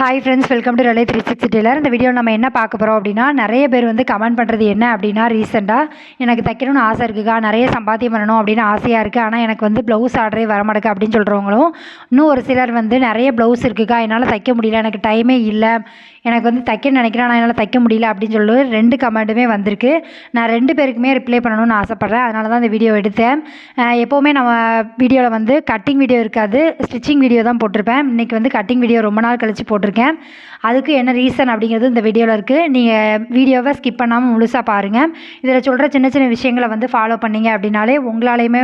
Hi friends, welcome to ரலே 360 tailor. இந்த video நம்ம என்ன பார்க்க போகிறோம் அப்படின்னா, நிறைய பேர் வந்து கமெண்ட் பண்ணுறது என்ன அப்படின்னா, ரீசெண்டாக எனக்கு தைக்கணும்னு ஆசை இருக்குக்கா, நிறைய சம்பாத்தியம் பண்ணணும் அப்படின்னு ஆசையாக இருக்குது, ஆனால் எனக்கு வந்து ப்ளவுஸ் ஆர்டரே வரமாட்டேக்கு அப்படின்னு சொல்கிறவங்களும், இன்னும் ஒரு சிலர் வந்து நிறைய ப்ளவுஸ் இருக்குக்கா, என்னால் தைக்க முடியல, எனக்கு டைமே இல்லை, எனக்கு வந்து தைக்கணும்னு நினைக்கிறேன், ஆனால் என்னால் தைக்க முடியல அப்படின்னு சொல்லி 2 கமெண்ட்டுமே வந்திருக்கு. நான் 2 பேருக்குமே ரிப்ளை பண்ணணும்னு ஆசைப்பட்றேன், அதனால தான் இந்த வீடியோ எடுத்தேன். எப்போவுமே நம்ம வீடியோவில் வந்து கட்டிங் வீடியோ இருக்காது, ஸ்டிச்சிங் வீடியோ தான் போட்டிருப்பேன். இன்றைக்கி வந்து கட்டிங் வீடியோ ரொம்ப நாள் கழித்து போட்டிருக்கேன். அதுக்கு என்ன ரீசன் அப்படிங்கிறது இந்த வீடியோவில் இருக்குது. நீங்கள் வீடியோவை ஸ்கிப் பண்ணாமல் முழுசாக பாருங்கள். இதில் சொல்கிற சின்ன சின்ன விஷயங்களை வந்து ஃபாலோ பண்ணிங்க அப்படின்னாலே உங்களாலேயுமே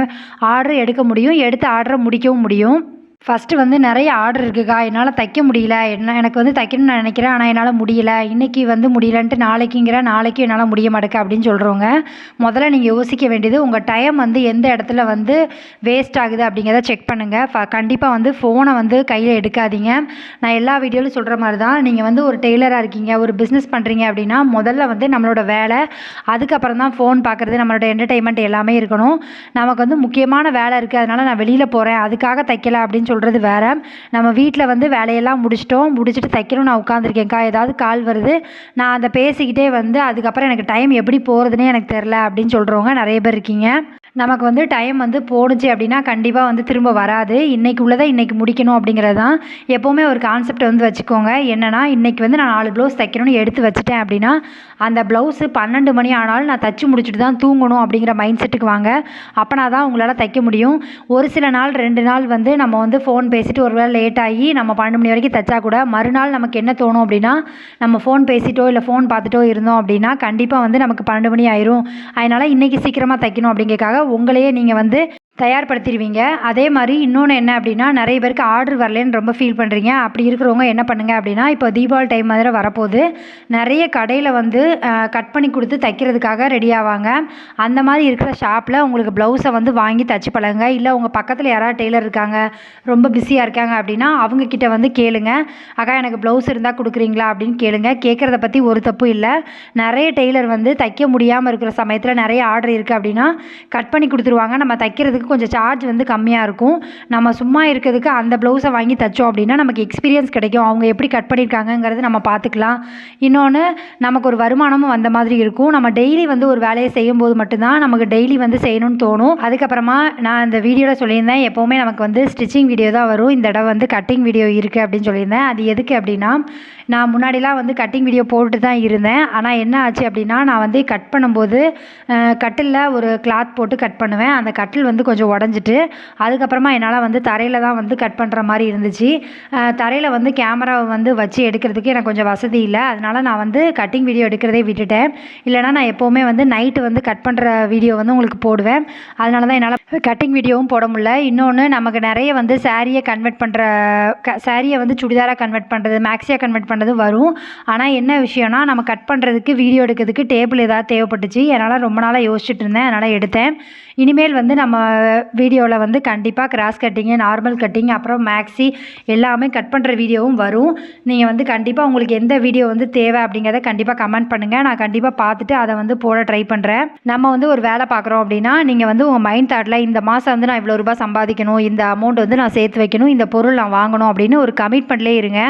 ஆர்டர் எடுக்க முடியும், எடுத்து ஆர்டரை முடிக்கவும் முடியும். ஃபஸ்ட்டு வந்து நிறைய ஆர்டர் இருக்குக்கா, என்னால் தைக்க முடியல, எனக்கு வந்து தைக்கணும்னு நான் நினைக்கிறேன், ஆனால் என்னால் முடியல, இன்றைக்கி வந்து முடியலன்ட்டு நாளைக்கும் என்னால் முடிய மாட்டேக்கு அப்படின்னு சொல்கிறவங்க, முதல்ல நீங்கள் யோசிக்க வேண்டியது உங்கள் டைம் வந்து எந்த இடத்துல வந்து வேஸ்ட் ஆகுது அப்படிங்கிறத செக் பண்ணுங்கள். கண்டிப்பாக வந்து ஃபோனை வந்து கையில் எடுக்காதீங்க. நான் எல்லா வீடியோவிலும் சொல்கிற மாதிரி தான், நீங்கள் வந்து ஒரு டெய்லராக இருக்கீங்க, ஒரு பிஸ்னஸ் பண்ணுறீங்க அப்படின்னா முதல்ல வந்து நம்மளோட வேலை, அதுக்கப்புறம் தான் ஃபோன் பார்க்குறது, நம்மளோட என்டர்டெயின்மெண்ட் எல்லாமே இருக்கணும். நமக்கு வந்து முக்கியமான வேலை இருக்குது, அதனால் நான் வெளியில் போகிறேன், அதுக்காக தைக்கல அப்படின்னு சொல்கிறது வேறு. நம்ம வீட்டில் வந்து வேலையெல்லாம் முடிச்சுட்டு தைக்கணும், நான் உட்காந்துருக்கேன்க்கா, ஏதாவது கால் வருது, நான் அதை பேசிக்கிட்டே வந்து அதுக்கப்புறம் எனக்கு டைம் எப்படி போகிறதுனே எனக்கு தெரில அப்படின்னு சொல்கிறவங்க நிறைய பேர் இருக்கீங்க. நமக்கு வந்து டைம் வந்து போணுச்சு அப்படின்னா கண்டிப்பாக வந்து திரும்ப வராது. இன்றைக்கி உள்ளதை இன்றைக்கி முடிக்கணும் அப்படிங்கிறது தான் எப்போவுமே ஒரு கான்செப்டை வந்து வச்சுக்கோங்க. என்னென்னா, இன்றைக்கி வந்து நான் 4 ப்ளவுஸ் தைக்கணும்னு எடுத்து வச்சுட்டேன் அப்படின்னா அந்த ப்ளவுஸு 12 மணி ஆனாலும் நான் தைச்சி முடிச்சுட்டு தான் தூங்கணும் அப்படிங்கிற மைண்ட் செட்டுக்கு வாங்க. அப்போனா தான் உங்களால் தைக்க முடியும். ஒரு சில நாள் 2 நாள் வந்து நம்ம வந்து ஃபோன் பேசிவிட்டு ஒரு வேளை லேட் ஆகி நம்ம 12 மணி வரைக்கும் தைச்சா கூட மறுநாள் நமக்கு என்ன தோணும் அப்படின்னா, நம்ம ஃபோன் பேசிட்டோ இல்லை ஃபோன் பார்த்துட்டோ இருந்தோம் அப்படின்னா கண்டிப்பாக வந்து நமக்கு 12 மணி ஆயிரும். அதனால் இன்றைக்கி சீக்கிரமாக தைக்கணும் அப்படிங்கிறதுக்காக உங்களையே நீங்கள் வந்து தயார்படுத்திடுவீங்க. அதே மாதிரி இன்னொன்று என்ன அப்படின்னா, நிறைய பேருக்கு ஆர்டர் வரலேன்னு ரொம்ப ஃபீல் பண்ணுறீங்க. அப்படி இருக்கிறவங்க என்ன பண்ணுங்கள் அப்படின்னா, இப்போ தீபாவளி டைம் மாதிரி வரப்போகுது, நிறைய கடையில் வந்து கட் பண்ணி கொடுத்து தைக்கிறதுக்காக ரெடி ஆவாங்க. அந்த மாதிரி இருக்கிற ஷாப்பில் உங்களுக்கு ப்ளவுஸை வந்து வாங்கி தைச்சி பழகுங்க. இல்லை உங்கள் பக்கத்தில் யாராவது டெய்லர் இருக்காங்க, ரொம்ப பிஸியாக இருக்காங்க அப்படின்னா அவங்கக்கிட்ட வந்து கேளுங்க, அக்கா எனக்கு ப்ளவுஸ் இருந்தால் கொடுக்குறீங்களா அப்படின்னு கேளுங்க. கேட்குறத பற்றி ஒரு தப்பு இல்லை. நிறைய டெய்லர் வந்து தைக்க முடியாமல் இருக்கிற சமயத்தில் நிறைய ஆர்டர் இருக்குது அப்படின்னா கட் பண்ணி கொடுத்துருவாங்க. நம்ம தைக்கிறதுக்கு கொஞ்சம் சார்ஜ் வந்து கம்மியாக இருக்கும். நம்ம சும்மா இருக்கிறதுக்கு அந்த ப்ளவுஸை வாங்கி தைச்சோம் அப்படின்னா நமக்கு எக்ஸ்பீரியன்ஸ் கிடைக்கும், அவங்க எப்படி கட் பண்ணியிருக்காங்கங்கிறது நம்ம பார்த்துக்கலாம். இன்னொன்று, நமக்கு ஒரு வருமானமும் வந்த மாதிரி இருக்கும். நம்ம டெய்லி வந்து ஒரு வேலையை செய்யும்போது மட்டும்தான் நமக்கு டெய்லி வந்து செய்யணும்னு தோணும். அதுக்கப்புறமா நான் இந்த வீடியோவில் சொல்லியிருந்தேன், எப்போவுமே நமக்கு வந்து ஸ்டிச்சிங் வீடியோ தான் வரும், இந்த தடவை வந்து கட்டிங் வீடியோ இருக்குது அப்படின்னு சொல்லியிருந்தேன். அது எதுக்கு அப்படின்னா, நான் முன்னாடிலாம் வந்து கட்டிங் வீடியோ போட்டு தான் இருந்தேன். ஆனால் என்ன ஆச்சு அப்படின்னா, நான் வந்து கட் பண்ணும்போது கட்டிலில் ஒரு கிளாத் போட்டு கட் பண்ணுவேன். அந்த கட்டில் வந்து கொஞ்சம் உடஞ்சிட்டு அதுக்கப்புறமா என்னால் வந்து தரையில் தான் வந்து கட் பண்ணுற மாதிரி இருந்துச்சு. தரையில் வந்து கேமராவை வந்து வச்சு எடுக்கிறதுக்கு எனக்கு கொஞ்சம் வசதி இல்லை. அதனால் நான் வந்து கட்டிங் வீடியோ எடுக்கிறதே விட்டுட்டேன். இல்லைனா நான் எப்போவுமே வந்து நைட்டு வந்து கட் பண்ணுற வீடியோ வந்து உங்களுக்கு போடுவேன். அதனால தான் என்னால் கட்டிங் வீடியோவும் போட முடியல. இன்னொன்று, நமக்கு நிறைய வந்து சாரியை கன்வெர்ட் பண்ணுற சாரியை வந்து சுடிதாராக கன்வெர்ட் பண்ணுறது, மேக்ஸியாக கன்வெர்ட் பண்ணுறது வரும். ஆனால் என்ன விஷயம்னா, நம்ம கட் பண்ணுறதுக்கு வீடியோ எடுக்கிறதுக்கு டேபிள் ஏதாவது தேவைப்பட்டுச்சு. என்னால் ரொம்ப நாளாக யோசிச்சுட்டு இருந்தேன், அதனால் எடுத்தேன். இனிமேல் வந்து நம்ம வீடியோவில் வந்து கண்டிப்பாக கிராஸ் கட்டிங்கு, நார்மல் கட்டிங், அப்புறம் மேக்ஸி எல்லாமே கட் பண்ணுற வீடியோவும் வரும். நீங்கள் வந்து கண்டிப்பாக உங்களுக்கு எந்த வீடியோ வந்து தேவை அப்படிங்கிறத கண்டிப்பாக கமெண்ட் பண்ணுங்கள். நான் கண்டிப்பாக பார்த்துட்டு அதை வந்து போட ட்ரை பண்ணுறேன். நம்ம வந்து ஒரு வேலை பார்க்குறோம் அப்படின்னா நீங்கள் வந்து உங்கள் மைண்ட் தாட்டில் இந்த மாதம் வந்து நான் இவ்வளோ ரூபாய் சம்பாதிக்கணும், இந்த அமௌண்ட் வந்து நான் சேர்த்து வைக்கணும், இந்த பொருள் நான் வாங்கணும் அப்படின்னு ஒரு கமிட்மெண்ட்லேயே இருங்க.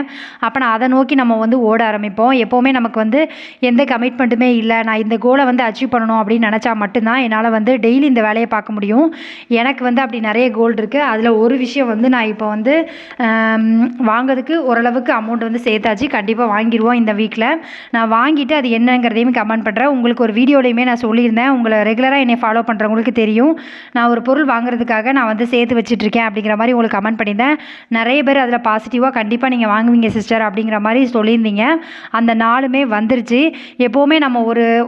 அப்போ நான் அதை நோக்கி நம்ம வந்து ஓட ஆரம்பிப்போம். எப்போவுமே நமக்கு வந்து எந்த கமிட்மெண்ட்டுமே இல்லை, நான் இந்த கோலை வந்து அச்சீவ் பண்ணணும் அப்படின்னு நினச்சா மட்டும்தான் என்னால் வந்து டெய்லி இந்த வேலையை பார்க்க முடியும். எனக்கு வந்து அப்படி நிறைய கோல் இருக்குது. அதில் ஒரு விஷயம் வந்து நான் இப்போ வந்து வாங்கிறதுக்கு ஓரளவுக்கு அமௌண்ட் வந்து சேர்த்தாச்சு. கண்டிப்பாக வாங்கிடுவோம் இந்த வீக்கில். நான் வாங்கிட்டு அது என்னங்கிறதையும் கமெண்ட் பண்ணுறேன். உங்களுக்கு ஒரு வீடியோலையுமே நான் சொல்லியிருந்தேன், உங்களை ரெகுலராக என்னை ஃபாலோ பண்ணுறவங்களுக்கு தெரியும், நான் ஒரு பொருள் வாங்குறதுக்காக நான் வந்து சேர்த்து வச்சுட்ருக்கேன் அப்படிங்கிற மாதிரி உங்களுக்கு கமெண்ட் பண்ணியிருந்தேன். நிறைய பேர் அதில் பாசிட்டிவாக கண்டிப்பாக நீங்கள் வாங்குவீங்க சிஸ்டர் அப்படிங்கிற மாதிரி சொல்லியிருந்தீங்க. அந்த நாளுமே வந்துருச்சு. எப்போவுமே நம்ம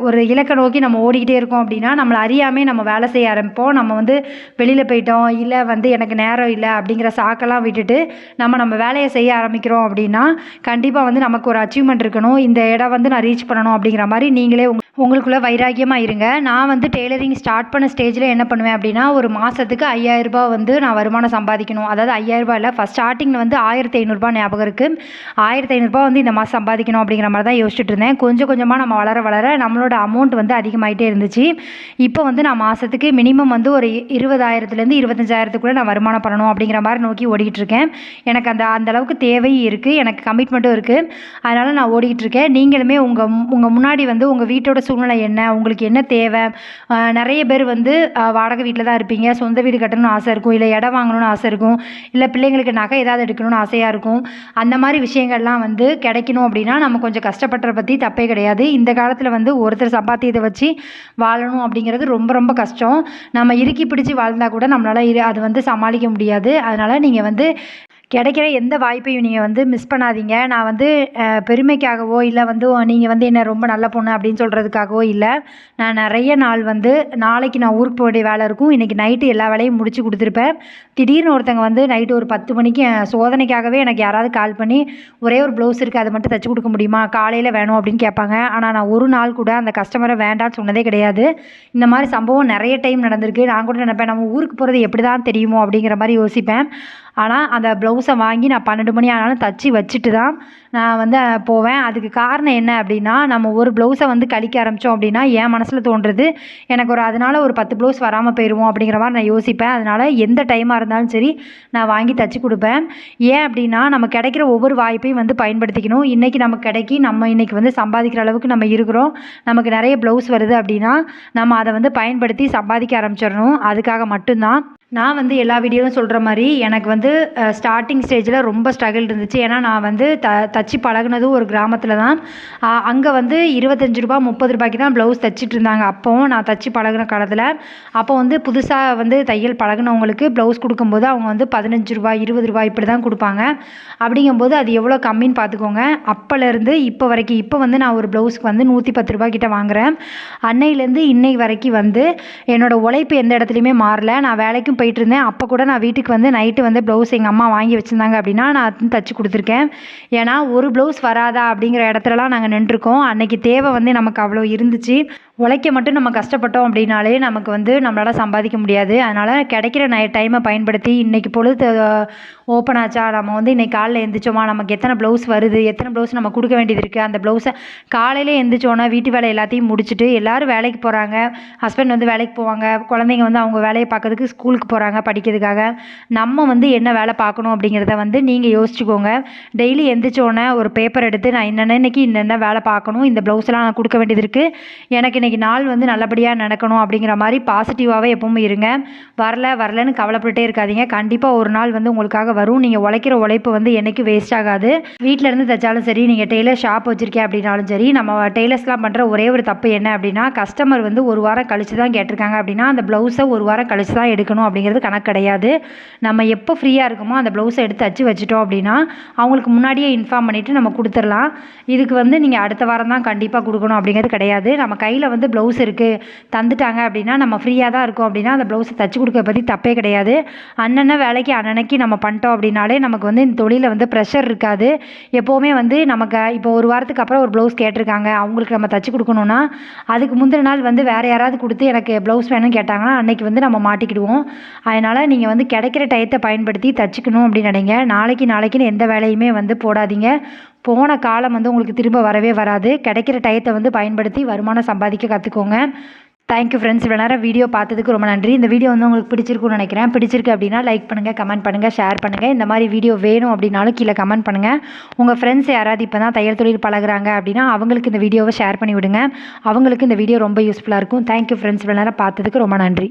ஒரு இலக்கை நோக்கி நம்ம ஓடிக்கிட்டே இருக்கோம் அப்படின்னா நம்மளை அறியாமே நம்ம வேலை செய்ய ஆரம்பிப்போம். நம்ம வந்து வெளியில் போயிட்டோம், இல்லை வந்து எனக்கு நேரம் இல்லை அப்படிங்கிற சாக்கெல்லாம் விட்டுட்டு நம்ம வேலையை செய்ய ஆரம்பிக்கிறோம் அப்படின்னா கண்டிப்பாக வந்து நமக்கு ஒரு அச்சீவ்மெண்ட் இருக்கணும், இந்த இடம் வந்து நான் ரீச் பண்ணணும் அப்படிங்கிற மாதிரி நீங்களே உங்களுக்குள்ளே வைராக்கியமாக இருங்க. நான் வந்து டெய்லரிங் ஸ்டார்ட் பண்ண ஸ்டேஜில் என்ன பண்ணுவேன் அப்படின்னா, ஒரு மாதத்துக்கு 5000 ரூபாய் வந்து நான் வருமானம் சம்பாதிக்கணும். அதாவது 5000 ரூபாய் இல்லை, ஃபஸ்ட் ஸ்டார்டிங்கில் வந்து 1500 ரூபாய் ஞாபகம் இருக்குது. 1500 ரூபாய் வந்து இந்த மாதம் சம்பாதிக்கணும் அப்படிங்கிற மாதிரி தான் யோசிச்சுட்டு இருந்தேன். கொஞ்சம் கொஞ்சமாக நம்ம வளர நம்மளோட அமௌண்ட் வந்து அதிகமாகிட்டே இருந்துச்சு. இப்போ வந்து நான் மாதத்துக்கு மினிமம் மினிமம் வந்து ஒரு 20,000லேருந்து 25,000த்துக்குள்ளே நான் வருமானம் பண்ணணும் அப்படிங்கிற மாதிரி நோக்கி ஓடிக்கிட்டு இருக்கேன். எனக்கு அந்த அளவுக்கு தேவையும் இருக்குது, எனக்கு கமிட்மெண்ட்டும் இருக்குது. அதனால் நான் ஓடிக்கிட்டு இருக்கேன். நீங்களுமே உங்கள் முன்னாடி வந்து உங்கள் வீட்டோட சூழ்நிலை என்ன, உங்களுக்கு என்ன தேவை? நிறைய பேர் வந்து வாடகை வீட்டில் தான் இருப்பீங்க, சொந்த வீடு கட்டணும்னு ஆசை இருக்கும், இல்லை இடம் வாங்கணும்னு ஆசை இருக்கும், இல்லை பிள்ளைங்களுக்கு நகை ஏதாவது எடுக்கணும்னு ஆசையாக இருக்கும். அந்த மாதிரி விஷயங்கள்லாம் வந்து கிடைக்கணும் அப்படின்னா நம்ம கொஞ்சம் கஷ்டப்படுறத பற்றி தப்பே கிடையாது. இந்த காலத்தில் வந்து ஒருத்தர் சம்பாத்தியத்தை வச்சு வாழணும் அப்படிங்கிறது ரொம்ப ரொம்ப கஷ்டம். நம்ம இறுக்கி பிடிச்சி வாழ்ந்தால் கூட நம்மளால் அது வந்து சமாளிக்க முடியாது. அதனால் நீங்கள் வந்து கிடைக்கிற எந்த வாய்ப்பையும் நீங்கள் வந்து மிஸ் பண்ணாதீங்க. நான் வந்து பெருமைக்காகவோ இல்லை வந்து நீங்கள் வந்து என்ன ரொம்ப நல்ல பொண்ணு அப்படின்னு சொல்கிறதுக்காகவோ இல்லை. நான் நிறைய நாள் வந்து நாளைக்கு நான் ஊருக்கு போக வேண்டிய வேலை இருக்கும், இன்றைக்கி நைட்டு எல்லா வேலையும் முடித்து கொடுத்துருப்பேன். திடீர்னு ஒருத்தங்க வந்து நைட்டு ஒரு 10 மணிக்கு சோதனைக்காகவே எனக்கு யாராவது கால் பண்ணி ஒரே ஒரு ப்ளவுஸ் இருக்குது அதை மட்டும் தைச்சி கொடுக்க முடியுமா, காலையில் வேணும் அப்படின்னு கேட்பாங்க. ஆனால் நான் ஒரு நாள் கூட அந்த கஸ்டமரை வேண்டான்னு சொன்னதே கிடையாது. இந்த மாதிரி சம்பவம் நிறைய டைம் நடந்திருக்கு. நான் கூட நினைப்பேன் நம்ம ஊருக்கு போகிறது எப்படி தான் தெரியுமோ அப்படிங்கிற மாதிரி யோசிப்பேன். ஆனால் அந்த ப்ளவுஸை வாங்கி நான் 12 மணி ஆனாலும் தச்சு வச்சுட்டு தான் நான் வந்து போவேன். அதுக்கு காரணம் என்ன அப்படின்னா, நம்ம ஒரு ப்ளவுஸை வந்து கழிக்க ஆரம்பித்தோம் அப்படின்னா என் மனசில் தோன்றுறது எனக்கு அதனால் ஒரு 10 ப்ளவுஸ் வராமல் போயிடுவோம் அப்படிங்கிற மாதிரி நான் யோசிப்பேன். அதனால் எந்த டைமாக இருந்தாலும் சரி நான் வாங்கி தச்சு கொடுப்பேன். ஏன் அப்படின்னா நம்ம கிடைக்கிற ஒவ்வொரு வாய்ப்பையும் வந்து பயன்படுத்திக்கணும். இன்றைக்கி நமக்கு கிடைக்கி நம்ம இன்றைக்கி வந்து சம்பாதிக்கிற அளவுக்கு நம்ம இருக்கிறோம், நமக்கு நிறைய ப்ளவுஸ் வருது அப்படின்னா நம்ம அதை வந்து பயன்படுத்தி சம்பாதிக்க ஆரம்பிச்சிடணும். அதுக்காக மட்டும்தான் நான் வந்து எல்லா வீடியோவும் சொல்கிற மாதிரி எனக்கு வந்து ஸ்டார்டிங் ஸ்டேஜில் ரொம்ப ஸ்ட்ரகிள் இருந்துச்சு. ஏன்னா நான் வந்து தச்சு பழகுனதும் ஒரு கிராமத்தில் தான். அங்கே வந்து 25 ரூபா 30 ரூபாய்க்கு தான் ப்ளவுஸ் தைச்சிட்டு இருந்தாங்க. அப்போவும் நான் தச்சு பழகின காலத்தில் அப்போ வந்து புதுசாக வந்து தையல் பழகினவங்களுக்கு ப்ளவுஸ் கொடுக்கும்போது அவங்க வந்து 15 ரூபா 20 ரூபா இப்படி தான் கொடுப்பாங்க. அப்படிங்கும்போது அது எவ்வளோ கம்மின்னு பார்த்துக்கோங்க. அப்போலேருந்து இப்போ வரைக்கும் இப்போ வந்து நான் ஒரு ப்ளவுஸுக்கு வந்து 110 ரூபா கிட்ட வாங்குகிறேன். அன்னையிலேருந்து இன்னை வரைக்கும் வந்து என்னோடய உழைப்பு எந்த இடத்துலையுமே மாறல. நான் வேலைக்கும் போயிட்டு இருந்தேன். அப்போ கூட நான் வீட்டுக்கு வந்து நைட்டு வந்து ப்ளவுஸ் எங்கள் அம்மா வாங்கி வச்சுருந்தாங்க அப்படின்னா நான் தச்சு கொடுத்துருக்கேன். ஏன்னா ஒரு ப்ளவுஸ் வராதா அப்படிங்கிற இடத்துலலாம் நாங்கள் நின்றுருக்கோம். அன்றைக்கி தேவை வந்து நமக்கு அவ்வளோ இருந்துச்சு. உழைக்க மட்டும் நம்ம கஷ்டப்பட்டோம் அப்படின்னாலே நமக்கு வந்து நம்மளால் சம்பாதிக்க முடியாது. அதனால் கிடைக்கிற டைமை பயன்படுத்தி இன்றைக்கி பொழுது ஓப்பன் ஆச்சா, நம்ம வந்து இன்றைக்கி காலையில் எழுந்திரிச்சோமா, நமக்கு எத்தனை ப்ளவுஸ் வருது, எத்தனை ப்ளவுஸ் நம்ம கொடுக்க வேண்டியது இருக்குது, அந்த ப்ளவுஸை காலையிலே எழுந்திரிச்சோன்னா வீட்டு வேலை எல்லாத்தையும் முடிச்சுட்டு எல்லோரும் வேலைக்கு போகிறாங்க, ஹஸ்பண்ட் வந்து வேலைக்கு போவாங்க, குழந்தைங்க வந்து அவங்க வேலையை பார்க்கறதுக்கு ஸ்கூலுக்கு போகிறாங்க படிக்கிறதுக்காக. நம்ம வந்து என்ன வேலை பார்க்கணும் அப்படிங்கிறத வந்து நீங்கள் யோசிச்சுக்கோங்க. டெய்லி எழுந்திரிச்சோன்னே ஒரு பேப்பர் எடுத்து நான் இன்னைக்கு என்னென்ன வேலை பார்க்கணும், இந்த ப்ளவுஸ்லாம் நான் கொடுக்க வேண்டியது இருக்குது, எனக்கு இன்றைக்கி நாள் வந்து நல்லபடியாக நடக்கணும் அப்படிங்கிற மாதிரி பாசிட்டிவாகவே எப்பவும் இருங்க. வரலன்னு கவலைப்பட்டுட்டே இருக்காதீங்க. கண்டிப்பாக ஒரு நாள் வந்து உங்களுக்காக வரும். நீங்கள் உழைக்கிற உழைப்பு வந்து என்றைக்கும் வேஸ்ட் ஆகாது. வீட்டிலேருந்து தைச்சாலும் சரி, நீங்கள் டெய்லர் ஷாப் வச்சுருக்கேன் அப்படின்னாலும் சரி, நம்ம டெய்லர்ஸ்லாம் பண்ணுற ஒரே ஒரு தப்பு என்ன அப்படின்னா, கஸ்டமர் வந்து ஒரு வாரம் கழித்து தான் கேட்டிருக்காங்க அப்படின்னா அந்த ப்ளவுஸை ஒரு வாரம் கழித்து தான் எடுக்கணும் அப்படிங்கிறது கணக்கு கிடையாது. நம்ம எப்போ ஃப்ரீயாக இருக்குமோ அந்த ப்ளவுஸை எடுத்து தச்சு வச்சுட்டோம் அப்படின்னா அவங்களுக்கு முன்னாடியே இன்ஃபார்ம் பண்ணிவிட்டு நம்ம கொடுத்துடலாம். இதுக்கு வந்து நீங்கள் அடுத்த வாரம் தான் கண்டிப்பாக கொடுக்கணும் அப்படிங்கிறது கிடையாது. நம்ம கையில் வந்து ப்ளவுஸ் இருக்குது தந்துட்டாங்க அப்படின்னா நம்ம ஃப்ரீயாக தான் இருக்கோம் அப்படின்னா அந்த ப்ளவுஸை தச்சு கொடுக்க பற்றி தப்பே கிடையாது. அன்னன்ன வேலைக்கு அன்னன்னைக்கு நம்ம பண்ணிட்டோம் அப்படின்னாலே நமக்கு வந்து இந்த தொழிலில் வந்து ப்ரெஷர் இருக்காது. எப்போவுமே வந்து நமக்கு இப்போ ஒரு வாரத்துக்கு அப்புறம் ஒரு ப்ளவுஸ் கேட்டிருக்காங்க, அவங்களுக்கு நம்ம தச்சு கொடுக்கணுன்னா அதுக்கு முந்தின நாள் வந்து வேறு யாராவது கொடுத்து எனக்கு ப்ளவுஸ் வேணும்னு கேட்டாங்கன்னா அன்றைக்கி வந்து நம்ம மாட்டிக்கிடுவோம். அதனால் நீங்கள் வந்து கிடைக்கிற டயத்தை பயன்படுத்தி தச்சுக்கணும் அப்படின்னு நினைங்க. நாளைக்குன்னு எந்த வேலையுமே வந்து போடாதீங்க. போன காலம் வந்து உங்களுக்கு திரும்ப வரவே வராது. கிடைக்கிற டயத்தை வந்து பயன்படுத்தி வருமானம் சம்பாதிக்க கற்றுக்கோங்க. Thank you friends. இவ்வளோ நேரம் வீடியோ பார்த்ததுக்கு ரொம்ப நன்றி. இந்த வீடியோ வந்து உங்களுக்கு பிடிச்சிருக்குன்னு நினைக்கிறேன். பிடிச்சிருக்கு அப்படின்னா லைக் பண்ணுங்கள், கமெண்ட் பண்ணுங்கள், ஷேர் பண்ணுங்கள். இந்த மாதிரி வீடியோ வேணும் அப்படின்னாலும் கீழே கமெண்ட் பண்ணுங்கள். உங்கள் ஃப்ரெண்ட்ஸ் யாராவது இப்போ தான் தையல் தொழில் பழகுறாங்க அப்படின்னா அவங்களுக்கு இந்த வீடியோவை ஷேர் பண்ணி விடுங்க. அவங்களுக்கு இந்த வீடியோ ரொம்ப யூஸ்ஃபுல்லாக இருக்கும். Thank you friends. இவ்வளோ நேரம் பார்த்ததுக்கு ரொம்ப நன்றி.